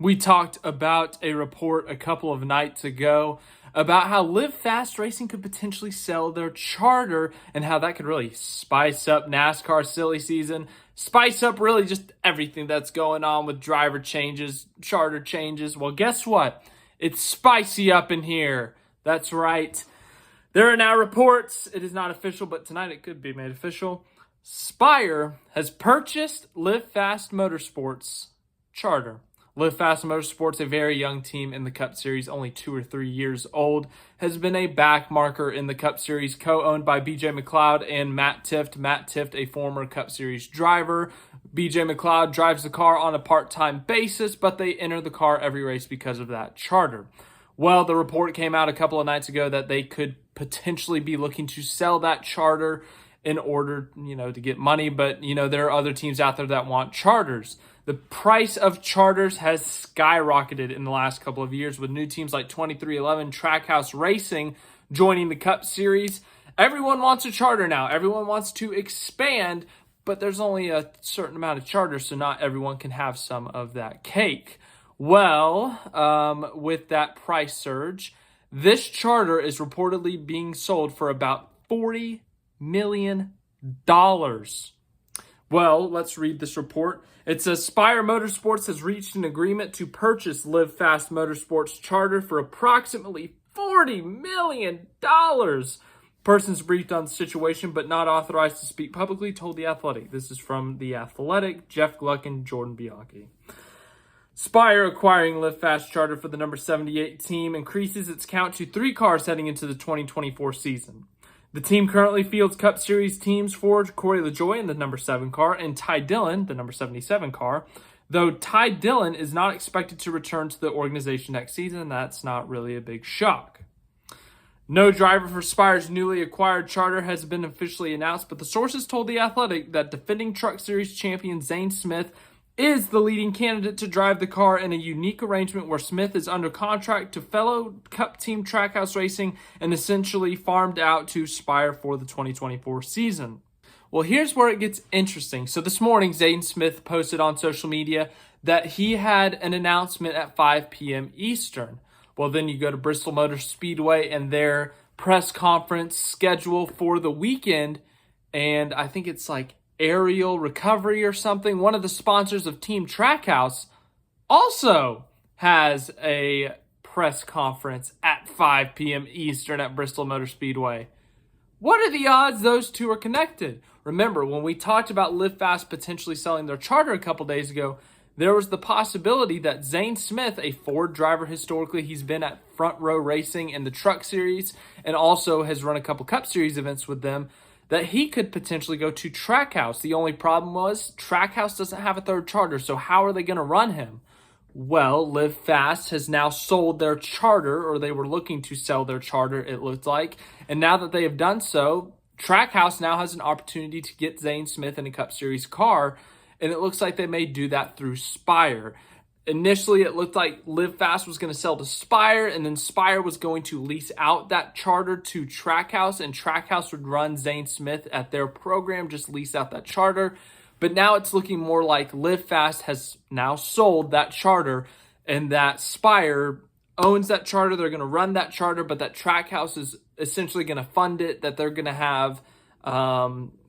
We talked about a report a couple of nights ago about how Live Fast Racing could potentially sell their charter and how that could really spice up NASCAR silly season, spice up really just everything that's going on with driver changes, charter changes. Well, guess what? It's spicy up in here. That's right. There are now reports, it is not official, but tonight it could be made official. Spire has purchased Live Fast Motorsports charter. Live Fast Motorsports, a very young team in the Cup Series, only 2 or 3 years old, has been a back marker in the Cup Series, co-owned by McLeod and Matt Tifft. Matt Tifft, a former Cup Series driver. McLeod drives the car on a part-time basis, but they enter the car every race because of that charter. Well, the report came out a couple of nights ago that they could potentially be looking to sell that charter in order, to get money. But, there are other teams out there that want charters. The price of charters has skyrocketed in the last couple of years with new teams like 2311 Trackhouse Racing joining the Cup Series. Everyone wants a charter now. Everyone wants to expand, but there's only a certain amount of charters, so not everyone can have some of that cake. Well, with that price surge, this charter is reportedly being sold for about $40 million. Well, let's read this report. It says Spire Motorsports has reached an agreement to purchase Live Fast Motorsports charter for approximately $40 million. Persons briefed on the situation but not authorized to speak publicly told The Athletic. This is from The Athletic, Jeff Gluck and Jordan Bianchi. Spire acquiring Live Fast charter for the number 78 team increases its count to 3 cars heading into the 2024 season. The team currently fields Cup Series teams for Corey LaJoie in the number 7 car and Ty Dillon, the number 77 car, though Ty Dillon is not expected to return to the organization next season. That's not really a big shock. No driver for Spire's newly acquired charter has been officially announced, but the sources told The Athletic that defending Truck Series champion Zane Smith is the leading candidate to drive the car in a unique arrangement where Smith is under contract to fellow Cup team Trackhouse Racing and essentially farmed out to Spire for the 2024 season. Well, here's where it gets interesting. So this morning, Zane Smith posted on social media that he had an announcement at 5 p.m. Eastern. Well, then you go to Bristol Motor Speedway and their press conference schedule for the weekend, and I think it's like Aerial Recovery or something. One of the sponsors of Team Trackhouse also has a press conference at 5 p.m. Eastern at Bristol Motor Speedway. What are the odds those two are connected? Remember, when we talked about Live Fast potentially selling their charter a couple days ago, there was the possibility that Zane Smith, a Ford driver historically, he's been at Front Row Racing in the Truck Series and also has run a couple Cup Series events with them, that he could potentially go to Trackhouse. The only problem was Trackhouse doesn't have a third charter, so how are they going to run him? Well, Live Fast has now sold their charter, or they were looking to sell their charter, it looked like. And now that they have done so, Trackhouse now has an opportunity to get Zane Smith in a Cup Series car, and it looks like they may do that through Spire. Initially, it looked like Live Fast was going to sell to Spire, and then Spire was going to lease out that charter to Trackhouse, and Trackhouse would run Zane Smith at their program, just lease out that charter. But now it's looking more like Live Fast has now sold that charter, and that Spire owns that charter. They're going to run that charter, but that Trackhouse is essentially going to fund it, that they're going to have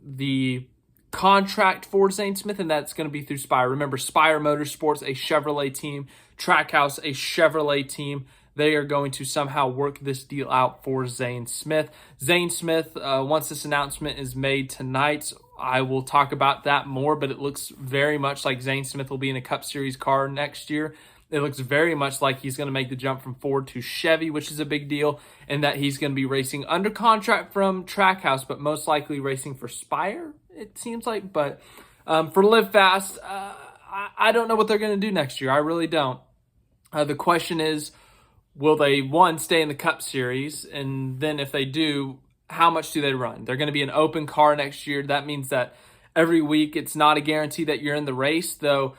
the contract for Zane Smith, and that's going to be through Spire. Remember, Spire Motorsports, a Chevrolet team, Trackhouse, a Chevrolet team. They are going to somehow work this deal out for Zane Smith. Zane Smith, once this announcement is made tonight, I will talk about that more, but it looks very much like Zane Smith will be in a Cup Series car next year. It looks very much like he's going to make the jump from Ford to Chevy, which is a big deal, and that he's going to be racing under contract from Trackhouse, but most likely racing for Spire, it seems like. But for Live Fast, I don't know what they're going to do next year. I really don't. The question is, will they, one, stay in the Cup Series? And then if they do, how much do they run? They're going to be an open car next year. That means that every week it's not a guarantee that you're in the race, though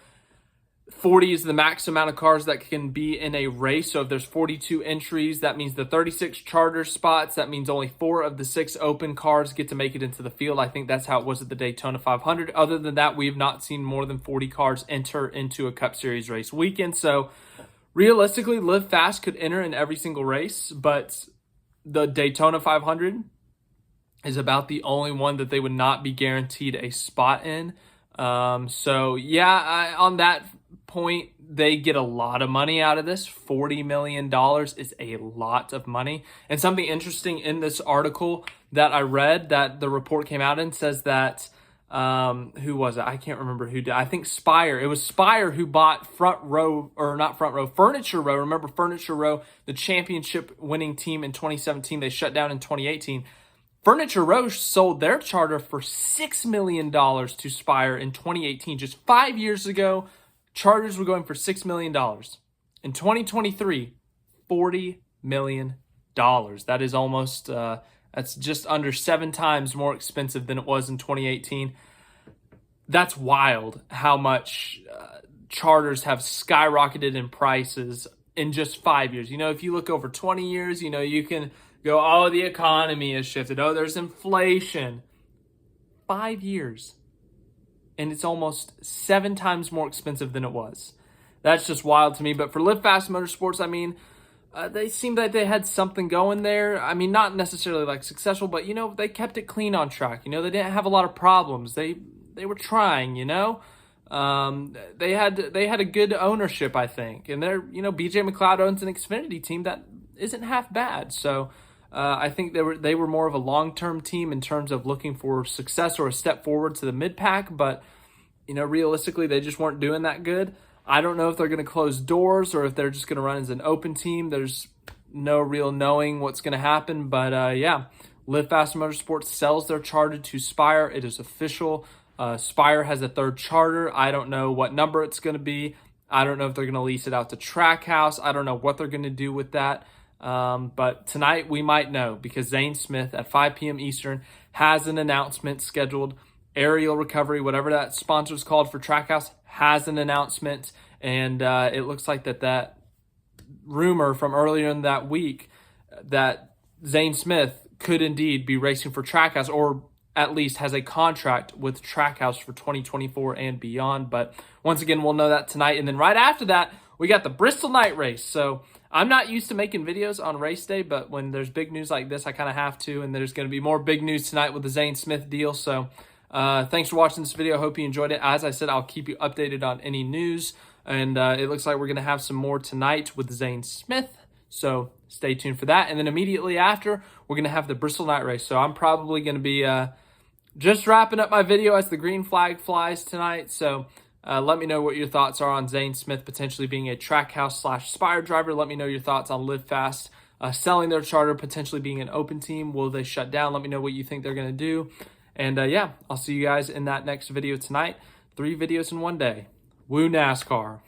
40 is the max amount of cars that can be in a race. So if there's 42 entries, that means the 36 charter spots. That means only 4 of the 6 open cars get to make it into the field. I think that's how it was at the Daytona 500. Other than that, we have not seen more than 40 cars enter into a Cup Series race weekend. So realistically, Live Fast could enter in every single race, but the Daytona 500 is about the only one that they would not be guaranteed a spot in. So yeah, on that point, they get a lot of money out of this. $40 million is a lot of money. And something interesting in this article that I read, that the report came out in, says that, who was it? I can't remember who did. I think Spire. It was Spire who bought Furniture Row. Remember Furniture Row, the championship winning team in 2017. They shut down in 2018. Furniture Row sold their charter for $6 million to Spire in 2018. Just 5 years ago, charters were going for $6 million. In 2023, $40 million. That is almost, that's just under 7 times more expensive than it was in 2018. That's wild how much charters have skyrocketed in prices in just 5 years. You know, if you look over 20 years, you know, you can go, oh, the economy has shifted. Oh, there's inflation. 5 years. And it's almost 7 times more expensive than it was. That's just wild to me. But for Live Fast Motorsports, I mean, they seemed like they had something going there. I mean, not necessarily like successful, but, you know, they kept it clean on track. You know, they didn't have a lot of problems. They were trying, you know. They had a good ownership, I think. And they're, you know, BJ McLeod owns an Xfinity team that isn't half bad. So I think they were more of a long-term team in terms of looking for success or a step forward to the mid-pack, but, you know, realistically, they just weren't doing that good. I don't know if they're going to close doors or if they're just going to run as an open team. There's no real knowing what's going to happen, but yeah, Live Fast Motorsports sells their charter to Spire. It is official. Spire has a 3rd charter. I don't know what number it's going to be. I don't know if they're going to lease it out to Trackhouse. I don't know what they're going to do with that. But tonight we might know, because Zane Smith at 5 p.m. Eastern has an announcement scheduled. Aerial Recovery, whatever that sponsor's called for Trackhouse, has an announcement. And it looks like that rumor from earlier in that week that Zane Smith could indeed be racing for Trackhouse, or at least has a contract with Trackhouse for 2024 and beyond. But once again, we'll know that tonight. And then right after that, we got the Bristol night race. So I'm not used to making videos on race day, but when there's big news like this, I kind of have to. And there's going to be more big news tonight with the Zane Smith deal. So thanks for watching this video. Hope you enjoyed it. As I said, I'll keep you updated on any news. And it looks like we're going to have some more tonight with Zane Smith. So stay tuned for that. And then immediately after, we're going to have the Bristol night race. So I'm probably going to be just wrapping up my video as the green flag flies tonight. So let me know what your thoughts are on Zane Smith potentially being a Trackhouse/Spire driver. Let me know your thoughts on Live Fast selling their charter, potentially being an open team. Will they shut down? Let me know what you think they're going to do. And yeah, I'll see you guys in that next video tonight. 3 videos in one day. Woo NASCAR.